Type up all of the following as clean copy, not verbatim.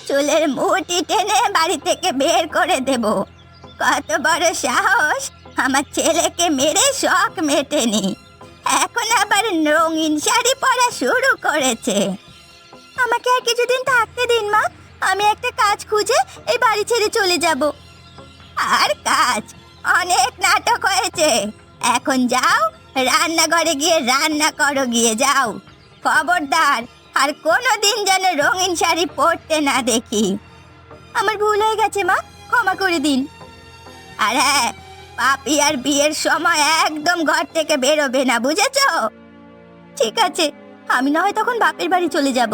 চুলের মুঠি টেনে বাড়ি থেকে বের করে দেব। কত বড় সাহস, আমার ছেলেকে মেরে শখ মেটেনি, এখন আবার রঙিন শাড়ি পরা শুরু করেছে। আমাকে আর কিছুদিন থাকতে দিন মা, আমি একটা কাজ খুঁজে এই বাড়ি ছেড়ে চলে যাব। আর কাজ? অনেক নাটক হয়েছে, এখন যাও রান্নাঘরে গিয়ে রান্না করো, গিয়ে যাও। খবরদার আর কোনোদিন যেন রঙিন শাড়ি পরতে না দেখি। আমার ভুল হয়ে গেছে মা, ক্ষমা করে দিন। আর হ্যাঁ, পাপি আর বিয়ের সময় একদম ঘর থেকে বেরোবে না, বুঝেছো? ঠিক আছে, আমি না হয় তখন বাপের বাড়ি চলে যাব।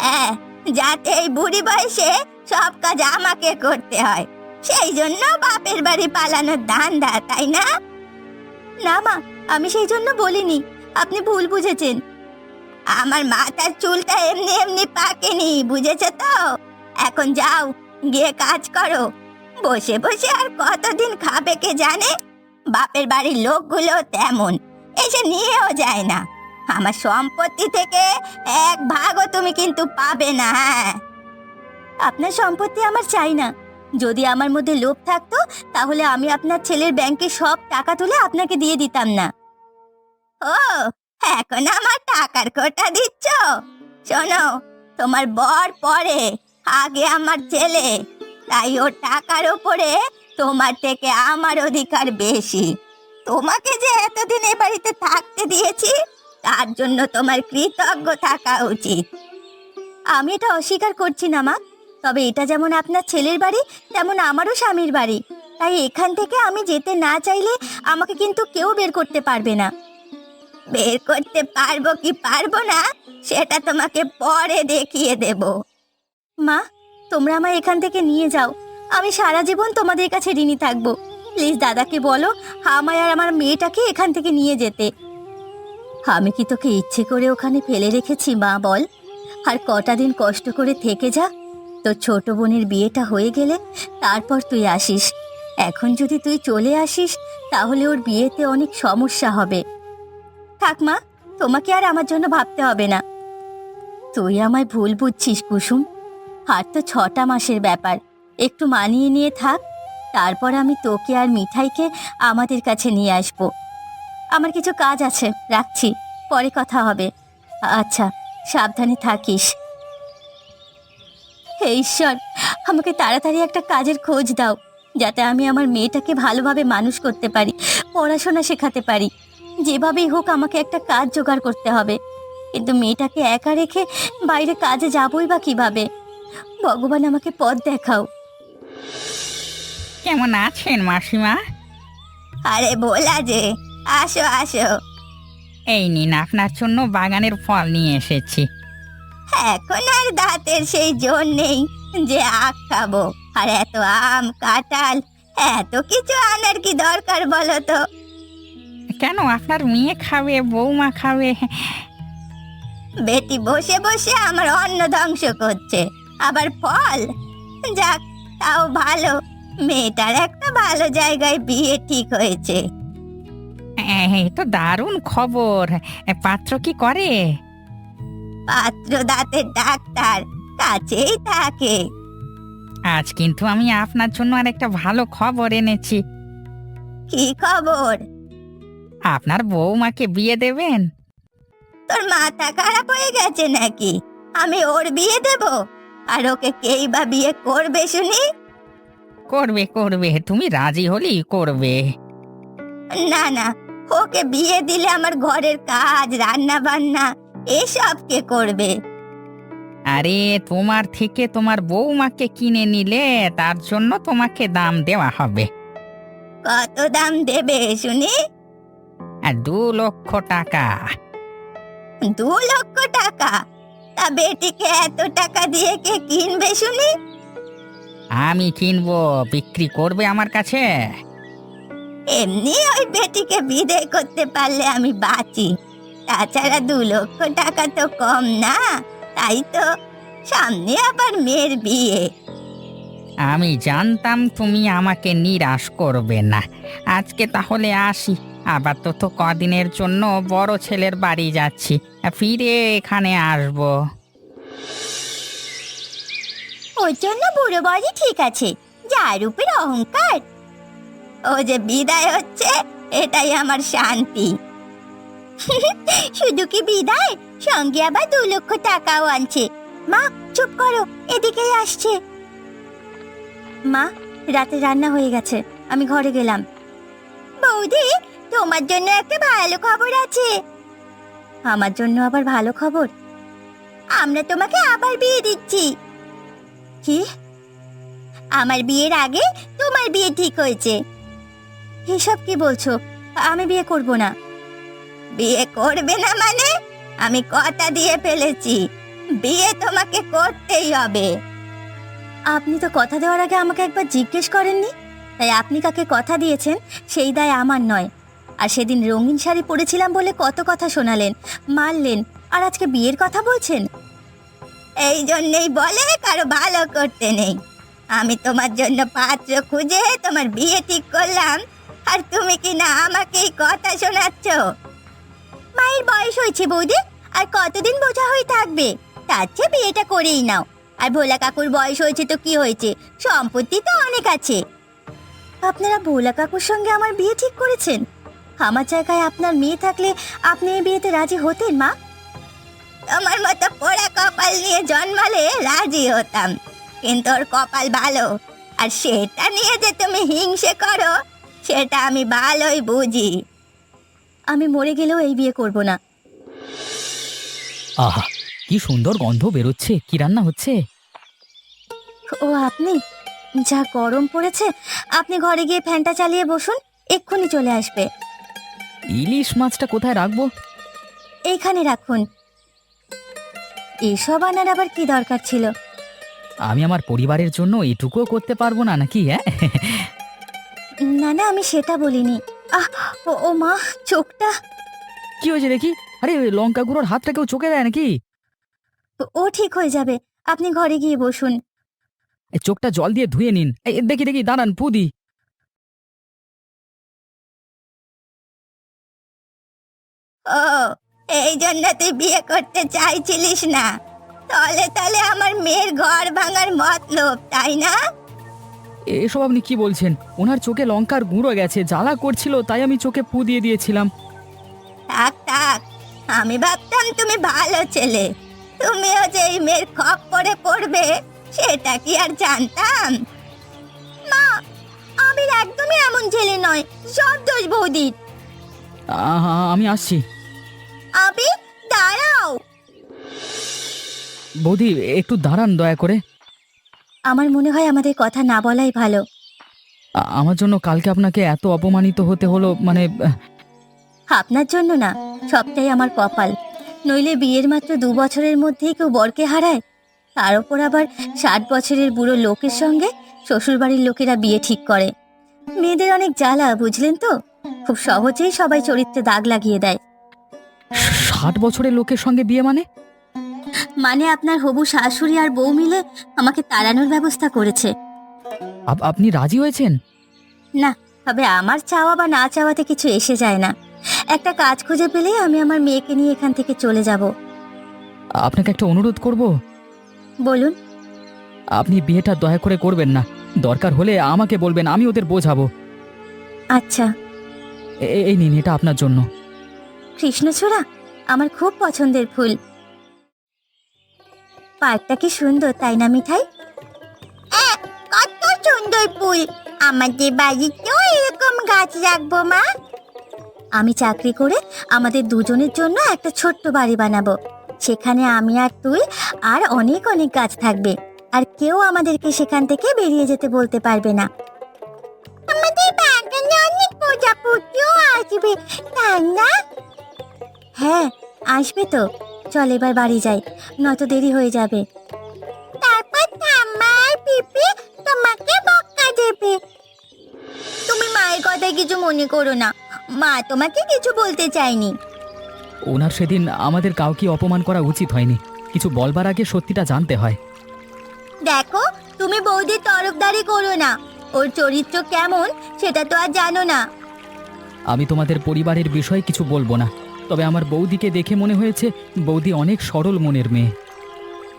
হ্যাঁ, যাতে এই বুড়ি বয়সে সব কাজ আমাকে করতে হয়, সেই জন্য বাপের বাড়ি পালানোর ধান্দা, তাই না? না মা, আমি সেই জন্য বলিনি, আপনি ভুল বুঝেছেন। আমার মাথার চুলটা এমনি এমনি পাকেনি, বুঝেছো তো? এখন যাও, গিয়ে কাজ করো। বসে বসে আর কতদিন খাবে কে জানে। বাপের বাড়ির লোকগুলো তেমন, এসে নিয়েও যায় না। আমার সম্পত্তি থেকে এক ভাগও তুমি কিন্তু পাবে না। হ্যাঁ, আপনার সম্পত্তি আমার চাই না। যদি আমার মধ্যে লোভ থাকতো তাহলে আমি আপনার ছেলের ব্যাংকে সব টাকা তুলে আপনাকে দিয়ে দিতাম না। ও, এখন আমার টাকার খোটা দিচ্ছ? শোনো, তোমার বর পরে, আগে আমার ছেলে, তাই ওর টাকার উপরে তোমার থেকে আমার অধিকার বেশি। তোমাকে যে এতদিন এ বাড়িতে থাকতে দিয়েছি তার জন্য তোমার কৃতজ্ঞ থাকা উচিত। আমি এটা অস্বীকার করছি না মা, তবে এটা যেমন আপনার ছেলের বাড়ি তেমন আমারও স্বামীর বাড়ি, তাই এখান থেকে আমি যেতে না চাইলে আমাকে কিন্তু কেউ বের করতে পারবে না। বের করতে পারবো কি পারবো না সেটা তোমাকে পরে দেখিয়ে দেব। মা, তোমরা আমায় এখান থেকে নিয়ে যাও, আমি সারা জীবন তোমাদের কাছে ঋণী থাকবো। প্লিজ দাদাকে বলো আমায় আর আমার মেয়েটাকে এখান থেকে নিয়ে যেতে। আমি কি তোকে ইচ্ছে করে ওখানে ফেলে রেখেছি মা, বল? আর কটা দিন কষ্ট করে থেকে যা, তোর ছোট বোনের বিয়েটা হয়ে গেলে তারপর তুই আসিস। এখন যদি তুই চলে আসিস তাহলে ওর বিয়েতে অনেক সমস্যা হবে। থাক মা, তোমাকে আর আমার জন্য ভাবতে হবে না। তুই আমায় ভুল বুঝছিস কুসুম, আর তো 6টা মাসের ব্যাপার, একটু মানিয়ে নিয়ে থাক, তারপর আমি তোকে আর মিঠাইকে আমাদের কাছে নিয়ে আসব। আমার কিছু কাজ আছে, রাখছি, পরে কথা হবে। আচ্ছা, সাবধানে থাকিস। হে ঈশ্বর, আমাকে তাড়াতাড়ি একটা কাজের খোঁজ দাও, যাতে আমি আমার মেয়েটাকে ভালোভাবে মানুষ করতে পারি, পড়াশোনা শেখাতে পারি। যেভাবেই হোক আমাকে একটা কাজ জোগাড় করতে হবে, কিন্তু মেয়েটাকে একা রেখে বাইরে কাজে যাবই বা কিভাবে? ভগবান আমাকে পথ দেখাও। কেমন আছেন মাসিমা? আরে ভোলা যে, আসো আসো। এই নিন, আপনার জন্য বাগানের ফল নিয়ে এসেছি। এখন আর দাঁতের সেই জোর নেই যে আখ খাবো, আর এত আম কাঁঠাল এত কিছু আনার কি দরকার বলো তো? কেন, আপনার মেয়ে খাবে, বৌমা খাবে। বেটি বসে বসে আমার অন্ন ধ্বংস করছে, আবার ফল? যাক, তাও ভালো, মেয়েটার একটা ভালো জায়গায় বিয়ে ঠিক হয়েছে। এই তো দারুণ খবর। পাত্র কি করে? পাত্র দাঁতের ডাক্তার, কাছেই থাকে। আজ কিন্তু আমি আপনার জন্য আর একটা ভালো খবর এনেছি। কি খবর? আপনার বৌমাকে বিয়ে দেবেন। তোর মাথা খারাপ হয়ে গেছে নাকি? আমি ওর বিয়ে দেব? আর ওকে কেই বা বিয়ে করবে শুনি? করবে করবে, তুমি রাজি হলেই করবে। না না, ওকে বিয়ে দিলে আমার ঘরের কাজ রান্না বান্না এসব কে করবে? আরে, তোমার থেকে তোমার বৌমাকে কিনে নিলে তার জন্য তোমাকে দাম দেওয়া হবে। কত দাম দেবে শুনি? 2 লক্ষ টাকা। 2 লক্ষ টাকা? তা বেটিকে এত টাকা দিয়ে কে কিনবে শুনি? আমি কিনবো, বিক্রি করবে আমার কাছে? এমনি ওই বেটিকে বিদায় করতে পারলে আমি বাঁচি, তাছাড়া 2 লক্ষ টাকা তো কম না। তাই তো, সামনে আবার মেয়ের বিয়ে। আমি জানতাম তুমি আমাকে নিরাশ করবে না। আজকে তাহলে আসি, আবার তো কদিনের জন্য বড় ছেলের বাড়ি যাচ্ছি, ফিরে এখানে আসবো। ওর জন্য বুড়ো বয়সই ঠিক আছে, যার উপর অহংকার। ও যে বিদায় হচ্ছে, এটাই আমার শান্তি। শুধু কি বিদায়, সঙ্গে আবার 2 লক্ষ টাকাও আনছে। মা চুপ করো, এদিকেই আসছে। মা, রাতে রান্না হয়ে গেছে, আমি ঘরে গেলাম। বৌদি, তোমার জন্য একটা ভালো খবর আছে। আমার জন্য আবার ভালো খবর? আমরা তোমাকে আবার বিয়ে দিচ্ছি। কি? আমার বিয়ের আগে তোমার বিয়ে ঠিক হয়েছে। এসব কি বলছো? আমি বিয়ে করব না। বিয়ে করবে না মানে? আমি কথা দিয়ে ফেলেছি, বিয়ে তোমাকে করতেই হবে। আপনি তো কথা দেওয়ার আগে আমাকে একবার জিজ্ঞেস করেননি, তাই আপনি কাকে কথা দিয়েছেন সেই দায় আমার নয়। আর সেদিন রঙিন শাড়ি পরেছিলাম বলে কত কথা শোনালেন, মারলেন, আর আজকে বিয়ের কথা বলছেন। এই জন্যই বলে কারো ভালো করতে নেই। আমি তোমার জন্য পাত্র খুঁজে তোমার বিয়ে ঠিক করলাম, আর তুমি কি না আমাকেই কথা শোনাচ্ছ? মায়ের বয়স হয়েছে বৌদি, আর কতদিন বোঝা হয়ে থাকবে? তার চেয়ে বিয়েটা করেই নাও। আর ভোলা কাকুর বয়স হয়েছে তো কি হয়েছে, সম্পত্তি তো অনেক আছে। আপনারা ভোলা কাকুর সঙ্গে আমার বিয়ে ঠিক করেছেন? আমার জায়গায় আপনার মেয়ে থাকলে আপনি এই বিয়েতে রাজি হতেন মা? তোমার মতো পোড়া কপাল নিয়ে জন্মালে রাজি হতাম, কিন্তু ওর কপাল ভালো, আর সেটা নিয়ে যে তুমি হিংসে করো সেটা আমি ভালোই বুঝি। আমি মরে গেলেও এই বিয়ে করব না। আহা, কি সুন্দর গন্ধ বেরোচ্ছে! কি রান্না হচ্ছে? ও আপনি? যা গরম পড়েছে, আপনি ঘরে গিয়ে ফ্যানটা চালিয়ে বসুন, এক্ষুনি চলে আসবে। ইলিশ মাছটা কোথায় রাখবো? এইখানে রাখুন। এসব আনার আবার কি দরকার ছিল? আমি আমার পরিবারের জন্য এটুকুও করতে পারবো না নাকি? হ্যাঁ, না না, আমি সেটা বলিনি। আহ, ও মা, চোখটা। কি হয়েছে দেখি? আরে লঙ্কা গুঁড়োর হাতটা কেউ চোখে দেয় নাকি? ও ঠিক হয়ে যাবে, আপনি ঘরে গিয়ে বসুন। এই চোখটা জল দিয়ে ধুয়ে নিন। এই দেখি দেখি, দাঁড়ান, পুদি। ও, এই জন্য তুই বিয়ে করতে চাইছিলিস না? তলে তলে আমার মেয়ের ঘর ভাঙার মতলব, তাই না? এসব আপনি কি বলছেন? ওনার চোখে লঙ্কার গুঁড়ো গেছে, জ্বালা করছিল, তাই আমি চোখে পু দিয়ে দিয়েছিলাম। থাক থাক, আমি ভাবতাম তুমি ভালো ছেলে, তুমিও যে এই মেয়ের খপ্পরে পড়বে সেটা কি আর জানতাম? মা, আমি একদমই এমন ছেলে নয়, সব দোষ বৌদির। আমি আসছি। আবি, দাঁড়াও। বৌদি, একটু দাঁড়ান দয়া করে। আমার মনে হয় আমাদের কথা না বলাই ভালো। আমার জন্য কালকে আপনাকে এত অপমানিত হতে হলো, মানে আপনার জন্য না, সবটাই আমার কপাল। নইলে বিয়ের মাত্র 2 বছরের মধ্যেই কেউ বরকে হারায়, তার উপর আবার 60 বছরের বুড়ো লোকের সঙ্গে শ্বশুরবাড়ির লোকেরা বিয়ে ঠিক করে। মেয়েদের অনেক জ্বালা, বুঝলেন তো? খুব সহজেই সবাই চরিত্রে দাগ লাগিয়ে দেয়। 60 বছরের লোকের সঙ্গে বিয়ে মানে? মানে আপনার হবু শাশুড়ি আর বউ মিলে আমাকে তাড়ানোর ব্যবস্থা করেছে। আপনি রাজি হয়েছেন? না, তবে আমার চাওয়া বা না চাওয়াতে কিছু এসে যায় না। একটা কাজ খুঁজে পেলেই আমি আমার মেয়েকে নিয়ে এখান থেকে চলে যাব। আপনাকে একটা অনুরোধ করব। বলুন। আপনি বিয়েটা দয়া করে করবেন না। দরকার হলে আমাকে বলবেন, আমি ওদের বোঝাবো। আচ্ছা। এই নিন, এটা আপনার জন্য। কৃষ্ণচূড়া আমার খুব পছন্দের ফুল। পার্কটা কি সুন্দর, তাই না মিঠাই? কত সুন্দর ফুল! আমাদের বাড়িতেও এরকম গাছ রাখবো মা। আমি চাকরি করে আমাদের দুজনের জন্য একটা ছোট্ট বাড়ি বানাবো। সেখানে আমি আর তুই আর অনেক অনেক গাছ থাকবে, আর কেউ আমাদেরকে সেখান থেকে বেরিয়ে যেতে বলতে পারবে না। আমাদের বাগানে অনেক প্রজাপতিও আসবে, তাই না? হ্যাঁ, আসবে তো। চল এবার বাড়ি যাই, নয়তো দেরি হয়ে যাবে। তারপর ঠাম্মা আর পিপি তোমাকে বকা দেবে। তুমি মায়ের কথায় কিছু মনে করো না, মা তোমাকে কিছু বলতে চাইনি। ওনার সেদিন আমাদের কাউকে অপমান করা উচিত হয়নি। কিছু বলবার আগে সত্যিটা জানতে হয়। দেখো, তুমি বৌদির তরফদারি করো না। ওর চরিত্র কেমন সেটা তো আর জানো না। আমি তোমাদের পরিবারের বিষয়ে কিছু বলবো না, তবে আমার বৌদিকে দেখে মনে হয়েছে বৌদি অনেক সরল মনের মেয়ে।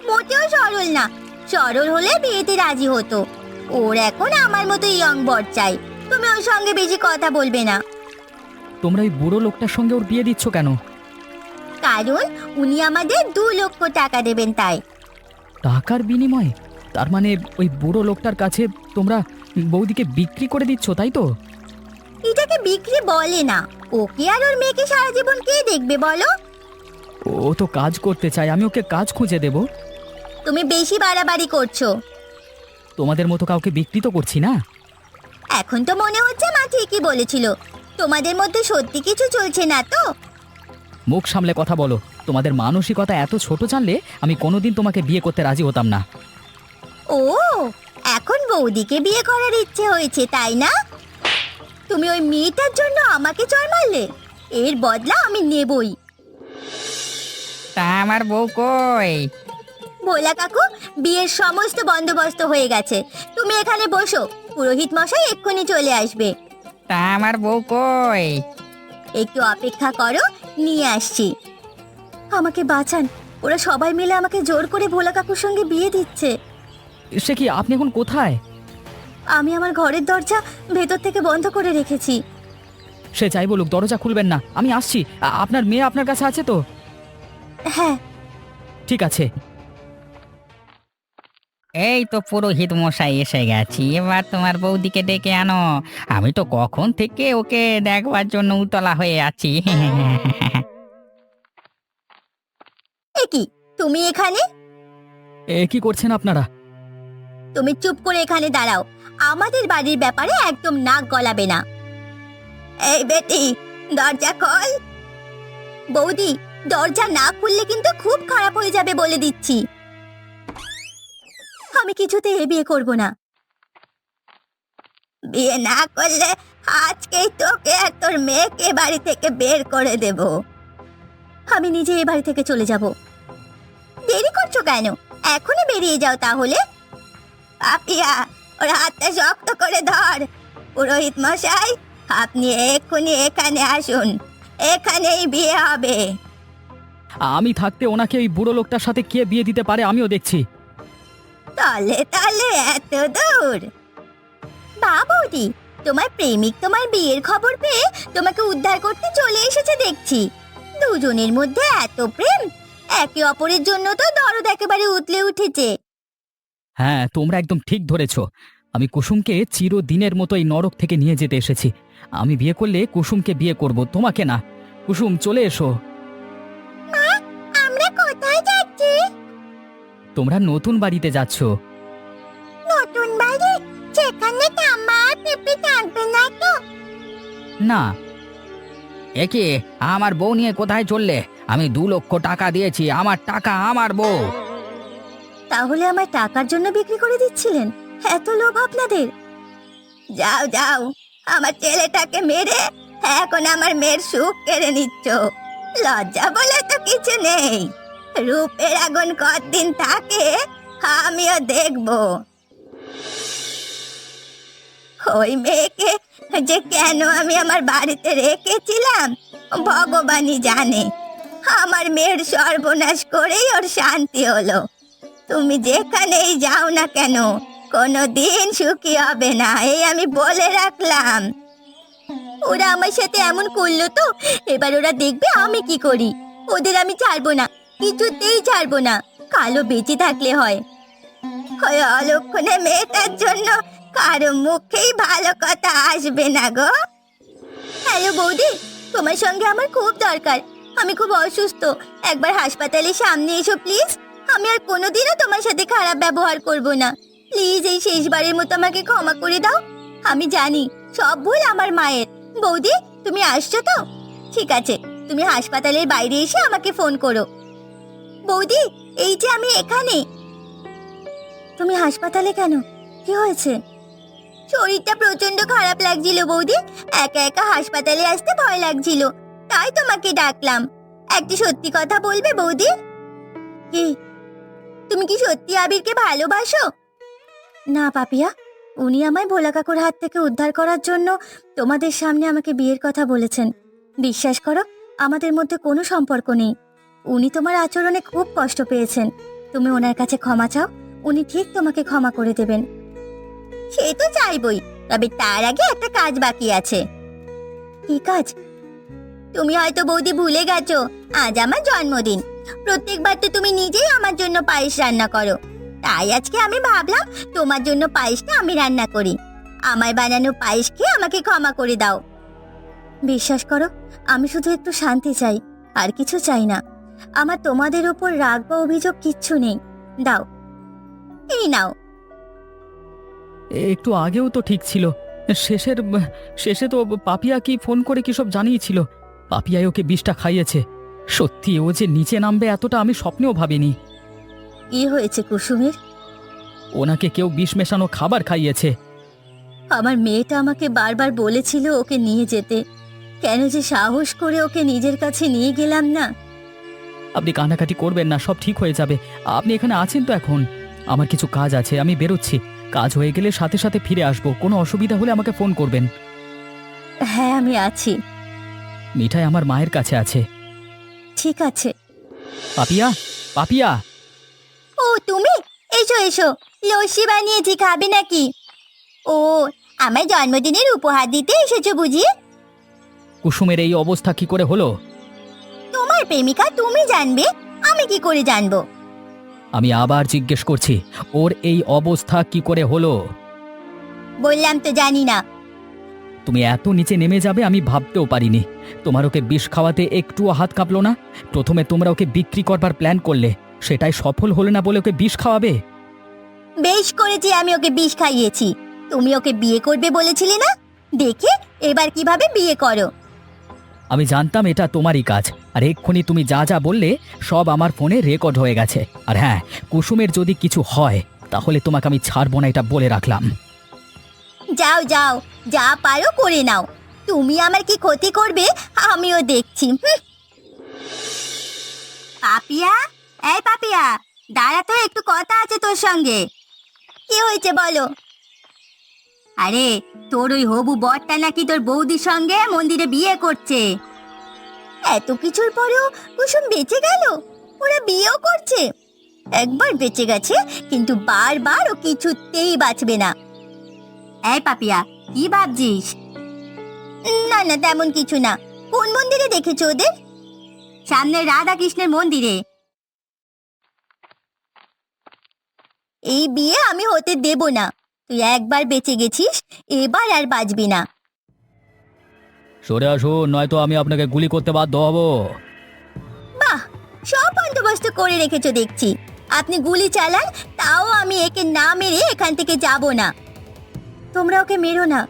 মোটেও সরল না। সরল হলে বিয়েতে রাজি হতো। ওর এখন আমার মতো ইয়ং বর চাই। তুমি ওর সঙ্গে বেশি কথা বলবে না। তোমরা ওই বুড়ো লোকটার সঙ্গে ওর বিয়ে দিচ্ছ কেন? কারণ উনি আমাদের 2 লক্ষ টাকা দেবেন তাই। টাকার বিনিময়ে? তার মানে ওই বুড়ো লোকটার কাছে তোমরা বৌদিকে বিক্রি করে দিচ্ছ, তাই তো? এটাকে বিক্রি বলে না। ওকে আর ওর মেয়েকে সারা জীবন কে দেখবে বলো? ও তো কাজ করতে চায়, আমি ওকে কাজ খুঁজে দেব। তুমি বেশি বাড়াবাড়ি করছো। তোমাদের মতো কাউকে বিক্রি তো করছি না। এখন তো মনে হচ্ছে মা ঠিকই বলেছিল। তোমাদের মধ্যে সত্যি কিছু চলছে না তো? মুখ সামলে কথা বলো। তোমাদের মানসিকতা এত ছোট জানলে আমি কোনোদিন তোমাকে বিয়ে করতে রাজি হতাম না। ও, এখন বৌদিকে বিয়ে করার ইচ্ছে হয়েছে তাই না? তুমি ওই মেয়েটার জন্য আমাকে চড় মারলে, এর বদলা আমি নেবই। তা আমার বউ কই? ভোলা কাকু, বিয়ের সমস্ত বন্দোবস্ত হয়ে গেছে। তুমি এখানে বসো, পুরোহিত মশাই এক্ষুনি চলে আসবে। তা আমার বউ কই? একটু অপেক্ষা করো, নিয়ে আসছি। আমাকে বাঁচান, ওরা সবাই মিলে আমাকে জোর করে ভোলা কাকুর সঙ্গে বিয়ে দিচ্ছে। সে কি, আপনি এখন কোথায়? আমি আমার ঘরের দরজা ভেতর থেকে বন্ধ করে রেখেছি। সে যাই বলুক, দরজা খুলবেন না, আমি আসছি। আপনার মেয়ে আপনার কাছে আছে তো? হ্যাঁ। ঠিক আছে। এই তো পুরোহিত মশাই এসে গেছি, এবার তোমার বৌদিকে ডেকে আনো। আমি তো কখন থেকে ওকে দেখবার জন্য উতলা হয়ে আছি। এ কি, তুমি এখানে? কি করছেন আপনারা? তুমি চুপ করে এখানে দাঁড়াও। আমাদের বাড়ির ব্যাপারে একদম নাক গলাবে না। এই বেটি, দরজা খোল। বৌদি, দরজা না খুললে কিন্তু খুব খারাপ হয়ে যাবে বলে দিচ্ছি। আমি কিছুতেই এ বিয়ে করব না। বিয়ে না করলে আজকেই তোকে আর তোর মেয়েকে বাড়ি থেকে বের করে দেব। আমি নিজে এই বাড়ি থেকে চলে যাব। দেরি করছো কেন? এখনই বেরিয়ে যাও তাহলে। পাপিয়া, ওর হাতটা শক্ত করে ধর। পুরোহিত মশাই, আপনি এক্ষুনি এখানে আসুন, এখানেই বিয়ে হবে। আমি থাকতে ওনাকে ওই বুড়ো লোকটার সাথে কে বিয়ে দিতে পারে আমিও দেখছি। তাহলে তাহলে এত দূর? বাবুদি, তোমার প্রেমিক তোমার বিয়ের খবর পেয়ে তোমাকে উদ্ধার করতে চলে এসেছে দেখছি। দুজনের মধ্যে এত প্রেম, একে অপরের জন্য তো দরদ একেবারে উতলে উঠেছে। হ্যাঁ, তোমরা একদম ঠিক ধরেছ। আমি কুসুমকে চিরদিনের মতো এই নরক থেকে নিয়ে যেতে এসেছি। আমি বিয়ে করলে কুসুমকে বিয়ে করব, তোমাকে না। কুসুম, চলে এসো। আমরা কোথায় যাচ্ছি? তোমরা নতুন বাড়িতে যাচ্ছ। নতুন বাড়ি? যেখানে কাম্মা আর পেপে থাকবে না তো? না। একে আমার বউ নিয়ে কোথায় চললে? আমি 2 লক্ষ টাকা দিয়েছি, আমার টাকা আমার বউ। তাহলে আমার টাকার জন্য বিক্রি করে দিচ্ছিলেন? এত লোভ আপনাদের? যাও যাও, আমার ছেলেটাকে মেরে এখন আমার মেয়ের সুখ কেড়ে নিচ্ছ। লজ্জা বলে তো কিছু নেই। রূপের আগুন কতদিন থাকে আমিও দেখব। ওই মেয়েকে যে কেন আমি আমার বাড়িতে রেখেছিলাম ভগবানই জানে। আমার মেয়ের সর্বনাশ করেই ওর শান্তি হলো। তুমি যেখানেই যাও না কেন কোনোদিন সুখী হবে না, এই আমি বলে রাখলাম। ওরা আমার সাথে এমন করলো তো এবার ওরা দেখবে আমি কি করি। ওদের আমি ছাড়বো না, কিছুতেই ছাড়বো না। কালো বেঁচে থাকলে হয়। ওই অলক্ষণে মেয়েটার জন্য কারো মুখেই ভালো কথা আসবে না গো। হ্যালো বৌদি, তোমার সঙ্গে আমার খুব দরকার। আমি খুব অসুস্থ, একবার হাসপাতালের সামনে এসো প্লিজ। আমি আর কোনোদিনও তোমার সাথে খারাপ ব্যবহার করব না। প্লিজ এই শেষবারের মতো আমাকে ক্ষমা করে দাও। আমি জানি সব ভুল আমার মায়ের। বৌদি, তুমি আসছো তো? ঠিক আছে, তুমি হাসপাতালের বাইরে এসে আমাকে ফোন করো। বৌদি, এই যে আমি এখানে। তুমি হাসপাতালে কেন? কি হয়েছে? শরীরটা প্রচন্ড খারাপ লাগছিল বৌদি, একা একা হাসপাতালে আসতে ভয় লাগছিল, তাই তোমাকে ডাকলাম। একটি সত্যি কথা বলবে বৌদি? কি? তুমি কি সত্যি আবিরকে ভালোবাসো? না পাপিয়া, উনি আমায় ভোলা কাকুর হাত থেকে উদ্ধার করার জন্য তোমাদের সামনে আমাকে বিয়ের কথা বলেছেন। বিশ্বাস করো, আমাদের মধ্যে কোনো সম্পর্ক নেই। উনি তোমার আচরণে খুব কষ্ট পেয়েছেন। তুমি ওনার কাছে ক্ষমা চাও, উনি ঠিক তোমাকে ক্ষমা করে দেবেন। সে তো চাইবই, তবে তার আগে একটা কাজ বাকি আছে। কি কাজ? তুমি হয়তো বৌদি ভুলে গেছো, আজ আমার জন্মদিন। প্রত্যেকবার তো তুমি নিজেই আমার জন্য পায়েস রান্না করো, তাই আজকে আমি ভাবলাম তোমার জন্য পায়েসটা আমি রান্না করি। আমার বানানো পায়েস খেয়ে আমাকে ক্ষমা করে দাও। বিশ্বাস করো, আমি শুধু একটু শান্তি চাই, আর কিছু চাই না। আমার তোমাদের ওপর রাগ বা অভিযোগ কিচ্ছু নেই। দাও, এই নাও। একটু আগেও তো ঠিক ছিল। শেষে তো পাপিয়া কি ফোন করে কি সব জানিয়েছিল। পাপিয়াই ওকে বিষটা খাইয়েছে। সত্যি ও যে নিচে নামবে এতটা আমি স্বপ্নেও ভাবিনি। কি হয়েছে কুসুমের? ওনাকে কেউ বিষ মেশানো খাবার খাইয়েছে। আমার মেয়েটা আমাকে বারবার বলেছিল ওকে নিয়ে যেতে, কেন যে সাহস করে ওকে নিজের কাছে নিয়ে গেলাম না। আপনি কান্নাকাটি করবেন না, সব ঠিক হয়ে যাবে। আপনি এখানে আছেন তো এখন? আমার কিছু কাজ আছে, আমি বেরোচ্ছি। কাজ হয়ে গেলে সাথে সাথে ফিরে আসবো। কোনো অসুবিধা হলে আমাকে ফোন করবেন। হ্যাঁ, আমি আছি। মিঠাই আমার মায়ের কাছে আছে। ঠিক আছে। পাপিয়া, পাপিয়া। ও তুমি? এসো এসো, লস্যি বানিয়েছি, খাবে নাকি? ও, আমার জন্মদিনের উপহার দিতে এসেছো বুঝি? কুসুমের এই অবস্থা কি করে হলো? তোমার প্রেমিকা, তুমি জানবে, আমি কি করে জানবো? আমি আবার জিজ্ঞেস করছি, ওর এই অবস্থা কি করে হলো? বললাম তো জানি না। তুমি এত নিচে নেমে যাবে আমি ভাবতেও পারিনি। তোমার ওকে বিষ খাওয়াতে একটুও হাত কাঁপলো না? প্রথমে তোমরা ওকে বিক্রি করবার প্ল্যান করলে, সেটাই সফল হলো না বলে ওকে বিষ খাওয়াবে? বেশ করেছি, আমি ওকে বিষ খাইয়েছি। তুমি ওকে বিয়ে করবে বলেছিলে না? দেখে এবার কিভাবে বিয়ে করো। আমি জানতাম এটা তোমারই কাজ। আর এক্ষুনি তুমি যা যা বললে সব আমার ফোনে রেকর্ড হয়ে গেছে। আর হ্যাঁ, কুসুমের যদি কিছু হয় তাহলে তোমাকে আমি ছাড়বো না, এটা বলে রাখলাম। যাও যাও, যা পারো করে নাও। তুমি আমার কি ক্ষতি করবে আমিও দেখছি। পাপিয়া, এই পাপিয়া, দাঁড়া তো, একটু কথা আছে তোর সঙ্গে। কি হয়েছে বলো? আরে, তোর ওই হবু বরটা নাকি তোর বৌদির সঙ্গে মন্দিরে বিয়ে করছে। এত কিছুর পরেও কুসুম বেঁচে গেল? ওরা বিয়েও করছে? একবার বেঁচে গেছে, কিন্তু বারবার ও কিছুতেই বাঁচবে না। এই পাপিয়া, কি ভাবছিস? না না, তেমন কিছু না। কোন মন্দিরে দেখেছো ওদের? সামনে রাধা কৃষ্ণের মন্দিরে। এই বিয়ে আমি হতে দেব না। তুই একবার বেঁচে গেছিস, এবার আর বাঁচবি না। সরে আসুন, নয়তো আমি আপনাকে গুলি করতে বাধ্য হব। বাহ, সব বন্দোবস্ত করে রেখেছো দেখছি। আপনি গুলি চালান, তাও আমি একে না মেরে এখান থেকে যাব না। তোমরা ওকে মেরো না।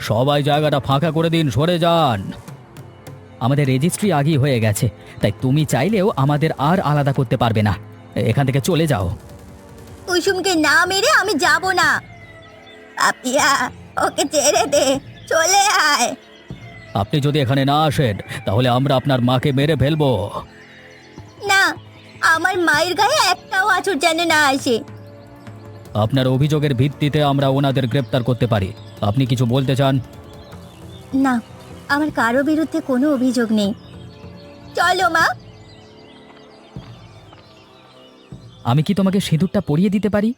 সবাই জায়গাটা ফাঁকা করে দিন, সরে যান। আমাদের রেজিস্ট্রি আগেই হয়ে গেছে, তাই তুমি চাইলেও আমাদের আর আলাদা করতে পারবে না। এখান থেকে চলে যাও। কুসুমকে না মেরে আমি যাব না। পাপিয়া, ওকে ছেড়ে দে, চলে আয়। আপনি যদি এখানে না আসেন তাহলে আমরা আপনার মাকে মেরে ফেলবো। না, আমার মায়ের গায়ে একটাও আঁচড় যেন না আসে। আপনার অভিযোগের ভিত্তিতে আমরা ওনাদের গ্রেপ্তার করতে পারি। আপনি কিছু বলতে চান? না, আমার কারো বিরুদ্ধে কোনো অভিযোগ নেই। চলো মা। আমি কি তোমাকে সিঁদুরটা পরিয়ে দিতে পারি?